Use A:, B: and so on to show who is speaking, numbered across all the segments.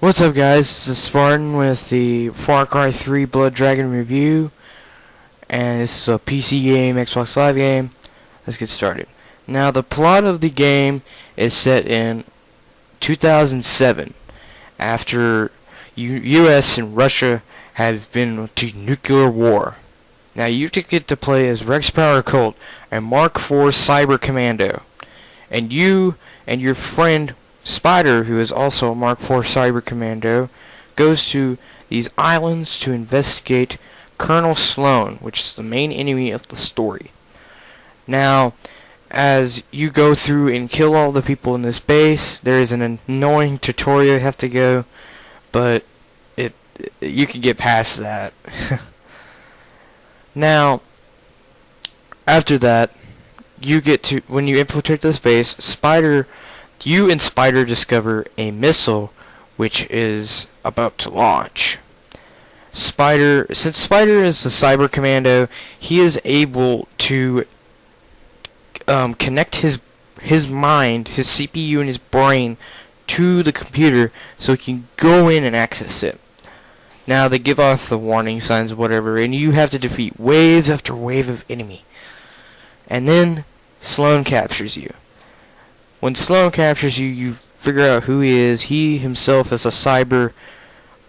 A: What's up, guys? This is Spartan with the Far Cry 3 Blood Dragon review, and this is a PC game, Xbox Live game. Let's get started. Now, the plot of the game is set in 2007, after U.S. and Russia have been to nuclear war. Now, you get to play as Rex Power Colt, a Mark IV Cyber Commando, and you and your friend Spider, who is also a Mark IV Cyber Commando, goes to these islands to investigate Colonel Sloan, which is the main enemy of the story. Now, as you go through and kill all the people in this base, there is an annoying tutorial you have to go, but you can get past that. Now, after that, you get to, when you infiltrate this base, you and Spider discover a missile which is about to launch. Since Spider is the Cyber Commando, he is able to connect his mind, his CPU and his brain to the computer so he can go in and access it. Now they give off the warning signs, whatever, and you have to defeat waves after wave of enemy. And then Sloan captures you. When Sloan captures you, you figure out who he is. He himself is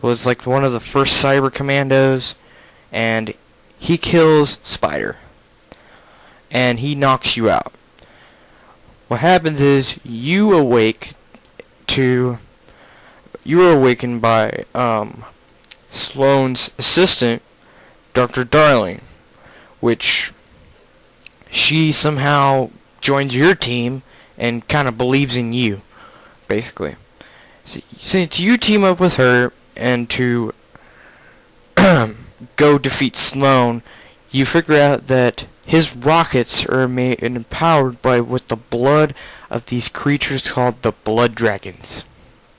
A: was like one of the first cyber commandos, and he kills Spider. And he knocks you out. What happens is you are awakened by Sloan's assistant, Dr. Darling, which she somehow joins your team and kind of believes in you, basically. So you team up with her and to go defeat Sloan, you figure out that his rockets are made and empowered with the blood of these creatures called the Blood Dragons.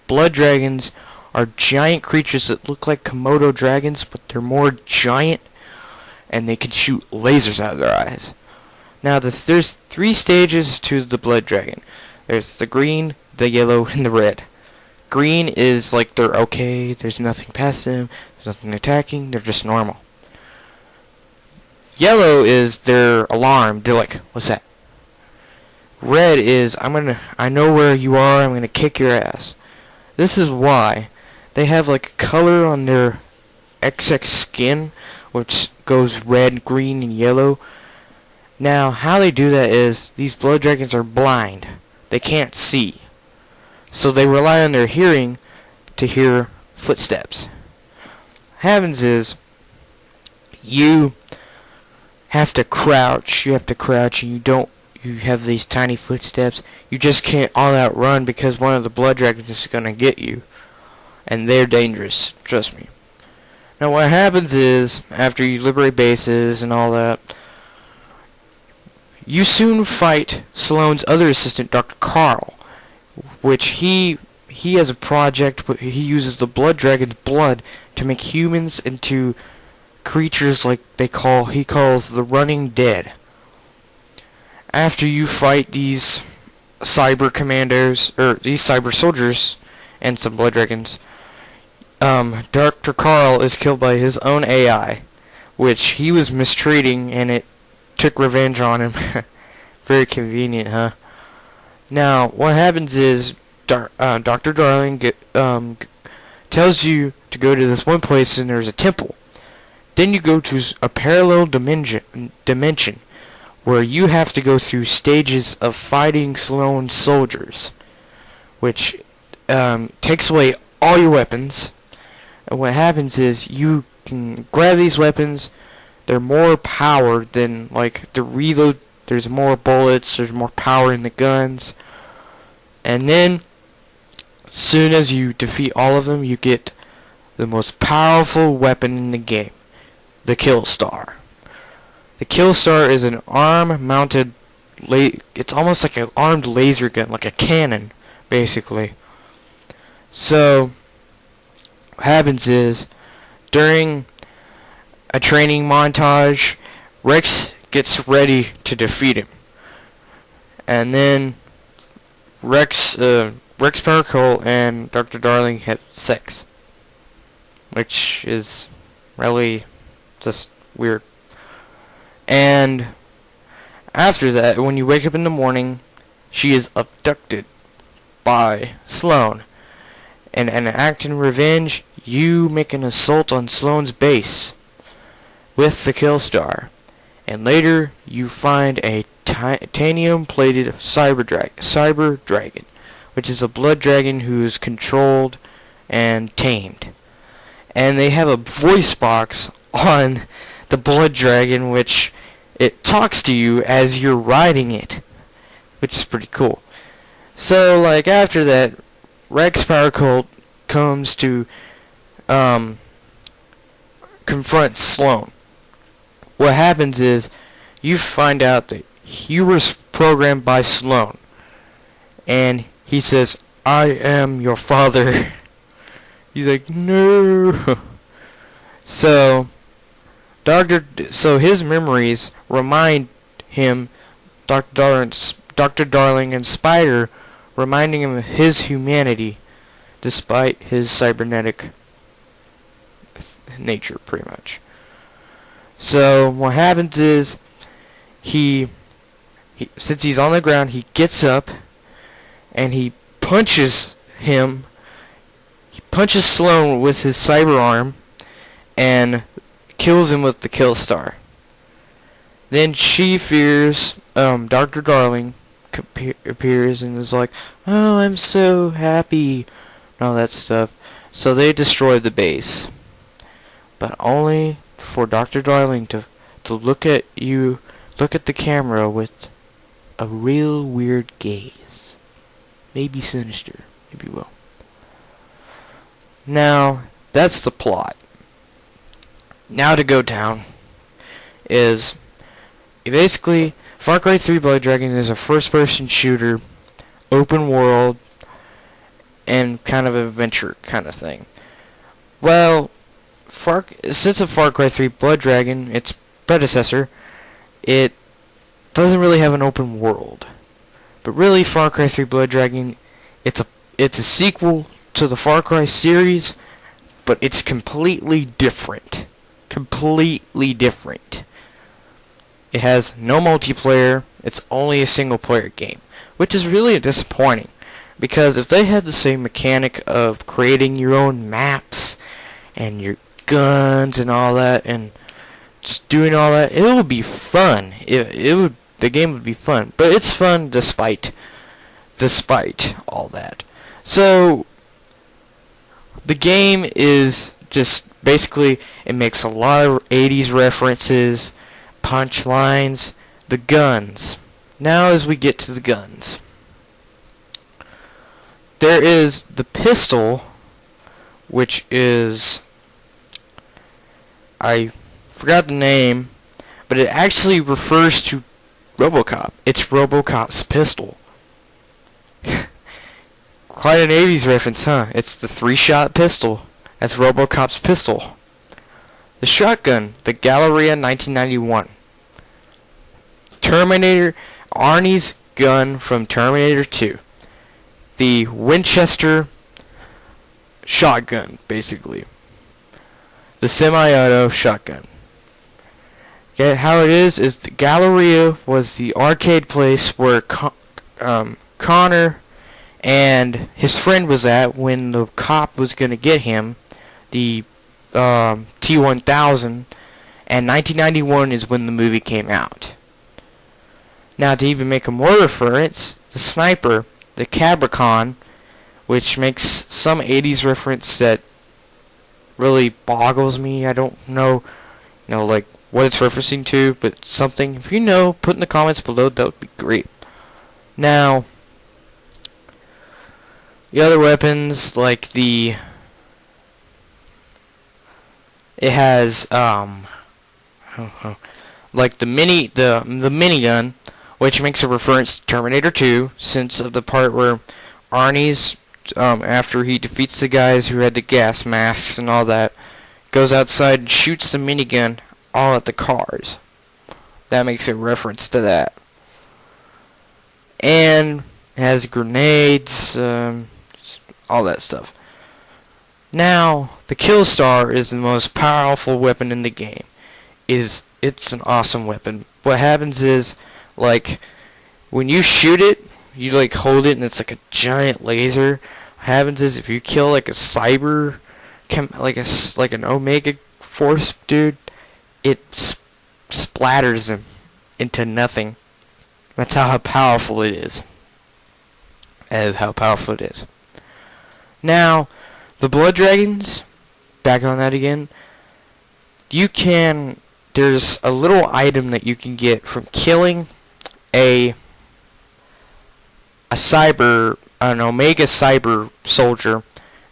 A: Blood Dragons are giant creatures that look like Komodo dragons, but they're more giant, and they can shoot lasers out of their eyes. Now, there's 3 stages to the Blood Dragon. There's the green, the yellow, and the red. Green is like they're okay, there's nothing past them, there's nothing attacking, they're just normal. Yellow is they're alarmed, they're like, what's that? Red is, I know where you are, I'm gonna kick your ass. This is why they have like a color on their XX skin, which goes red, green, and yellow. Now, how they do that is, these blood dragons are blind. They can't see. So they rely on their hearing to hear footsteps. What happens is, you have to crouch, and you have these tiny footsteps. You just can't all out run because one of the blood dragons is gonna get you. And they're dangerous, trust me. Now what happens is, after you liberate bases and all that, you soon fight Sloan's other assistant, Dr. Carl, which he has a project, but he uses the Blood Dragon's blood to make humans into creatures like he calls the Running Dead. After you fight these cyber commandos, or these cyber soldiers, and some blood dragons, Dr. Carl is killed by his own AI, which he was mistreating, and it took revenge on him. Very convenient, huh? Now, what happens is Dr. Darling tells you to go to this one place, and there's a temple. Then you go to a parallel dimension where you have to go through stages of fighting Sloan's soldiers, which takes away all your weapons. And what happens is you can grab these weapons. They're more powered than, like, the reload. There's more bullets, there's more power in the guns. And then, as soon as you defeat all of them, you get the most powerful weapon in the game, the Kill Star. The Kill Star is an arm-mounted, it's almost like an armed laser gun, like a cannon, basically. So, what happens is, during a training montage, Rex gets ready to defeat him. And then Rex Rex Paracle and Dr. Darling have sex, which is really just weird. And after that, when you wake up in the morning, she is abducted by Sloane. And in an act in revenge, you make an assault on Sloane's base with the Killstar. And later, you find a titanium-plated cyber dragon, which is a blood dragon who's controlled and tamed. And they have a voice box on the blood dragon, which it talks to you as you're riding it, which is pretty cool. So, like, after that, Rex Paracle comes to confront Sloane. What happens is, you find out that you were programmed by Sloane, and he says, "I am your father." He's like, "No." So his memories remind him, Dr. Darling and Spider, reminding him of his humanity, despite his cybernetic nature, pretty much. So what happens is, he since he's on the ground, he gets up and he punches him. He punches Sloane with his cyber arm and kills him with the Killstar. Then she fears Dr. Darling appears and is like, "Oh, I'm so happy," and all that stuff. So they destroy the base, but only for Dr. Darling to look at the camera with a real weird gaze. Maybe sinister, if you will. Now, that's the plot. Now to go down is, basically, Far Cry 3 Blood Dragon is a first-person shooter, open world, and kind of adventure kind of thing. Well, since a Far Cry 3 Blood Dragon, its predecessor, it doesn't really have an open world. But really, Far Cry 3 Blood Dragon, it's a sequel to the Far Cry series, but it's completely different. Completely different. It has no multiplayer. It's only a single-player game, which is really disappointing, because if they had the same mechanic of creating your own maps and your guns and all that, and just doing all that, it would be fun. The game would be fun, but it's fun despite all that. So the game is just basically, it makes a lot of 80s references, punchlines, the guns. Now as we get to the guns, there is the pistol, which is, I forgot the name, but it actually refers to RoboCop. It's RoboCop's pistol. Quite an 80s reference, huh? It's the 3-shot pistol. That's RoboCop's pistol. The shotgun, the Galleria 1991. Terminator, Arnie's gun from Terminator 2. The Winchester shotgun, basically. The semi-auto shotgun. Okay, how it is the Galleria was the arcade place where Connor and his friend was at when the cop was going to get him, the T-1000, and 1991 is when the movie came out. Now, to even make a more reference, the sniper, the Cabricon, which makes some 80s reference that really boggles me. I don't know, like what it's referencing to, but something. If you know, put in the comments below. That would be great. Now, the other weapons, like it has like the minigun, which makes a reference to Terminator 2, since of the part where Arnie's after he defeats the guys who had the gas masks and all that, goes outside and shoots the minigun all at the cars. That makes a reference to that. And has grenades, all that stuff. Now, the Kill Star is the most powerful weapon in the game. It's an awesome weapon. What happens is, like, when you shoot it, you like hold it and it's like a giant laser. What happens is if you kill like a cyber, like an Omega Force dude, it splatters him into nothing. That's how powerful it is. That is how powerful it is. Now, the Blood Dragons, back on that again, there's a little item that you can get from killing an Omega Cyber Soldier.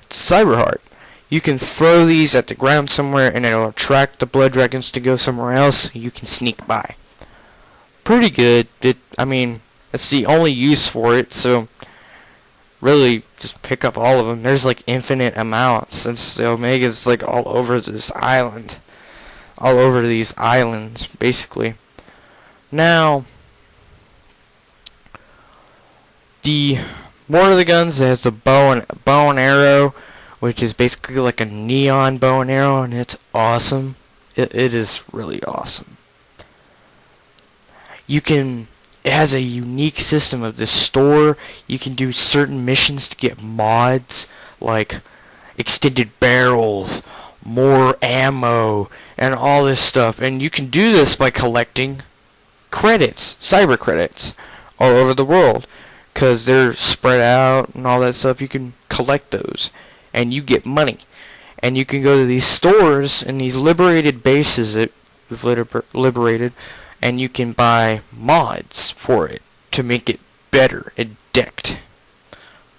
A: It's a Cyber Heart. You can throw these at the ground somewhere and it'll attract the Blood Dragons to go somewhere else. You can sneak by. Pretty good. It's the only use for it, so really just pick up all of them. There's like infinite amounts since the Omega's like all over this island. All over these islands, basically. Now, one of the guns has the bow and arrow, which is basically like a neon bow and arrow, and it's awesome. It is really awesome. It has a unique system of this store. You can do certain missions to get mods, like extended barrels, more ammo, and all this stuff. And you can do this by collecting credits, cyber credits, all over the world. Because they're spread out and all that stuff. You can collect those. And you get money. And you can go to these stores and these liberated bases that we've liberated. And you can buy mods for it to make it better and decked.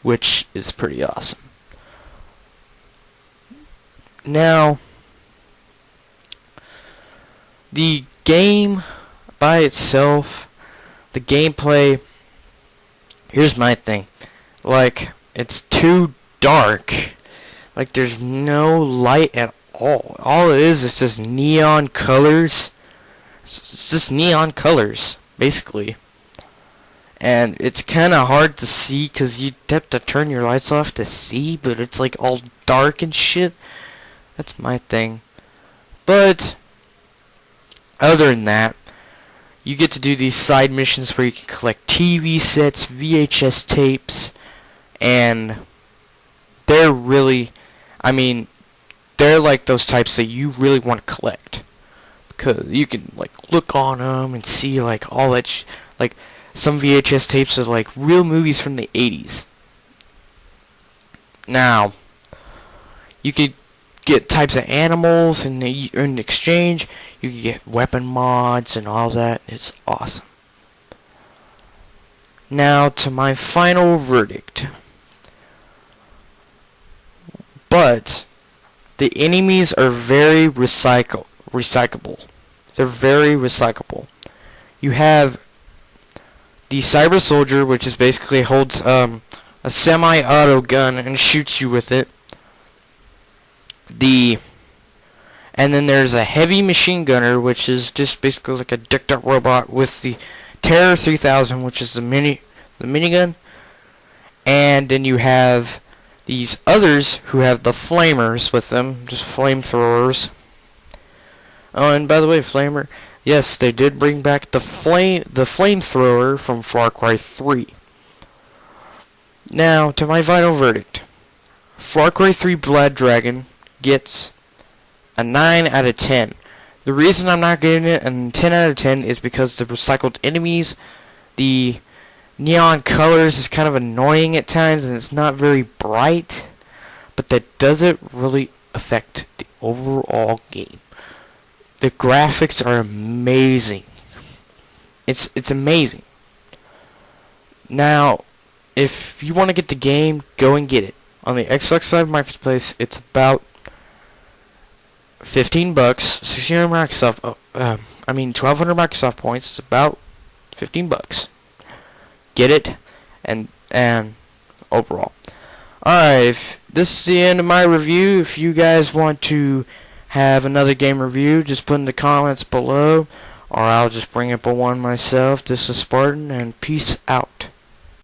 A: Which is pretty awesome. Now, the game by itself, the gameplay, here's my thing. Like, it's too dark. Like, there's no light at all. All it is just neon colors. It's just neon colors, basically. And it's kind of hard to see because you have to turn your lights off to see, but it's like all dark and shit. That's my thing. But other than that, you get to do these side missions where you can collect TV sets, VHS tapes, and they're really, they're like those types that you really want to collect. Because you can, like, look on them and see, like, all that like, some VHS tapes of, like, real movies from the 80s. Now, you could get types of animals in exchange. You can get weapon mods and all that. It's awesome. Now to my final verdict. But the enemies are very recyclable. They're very recyclable. You have the Cyber Soldier, which is basically holds a semi-auto gun and shoots you with it. And then there's a heavy machine gunner, which is just basically like a decked up robot with the Terror 3000, which is the minigun. And then you have these others who have the flamers with them, just flamethrowers. Oh, and by the way, flamer, yes, they did bring back the flamethrower from Far Cry 3. Now to my final verdict. Far Cry 3 Blood Dragon gets a 9 out of 10. The reason I'm not giving it a 10 out of 10 is because the recycled enemies, the neon colors is kind of annoying at times and it's not very bright, but that doesn't really affect the overall game. The graphics are amazing. It's amazing. Now, if you want to get the game, go and get it. On the Xbox Live Marketplace, it's about $15, 1,600 Microsoft, 1,200 Microsoft points. It's about $15. Get it, and overall. Alright, this is the end of my review. If you guys want to have another game review, just put in the comments below, or I'll just bring up a one myself. This is Spartan, and peace out.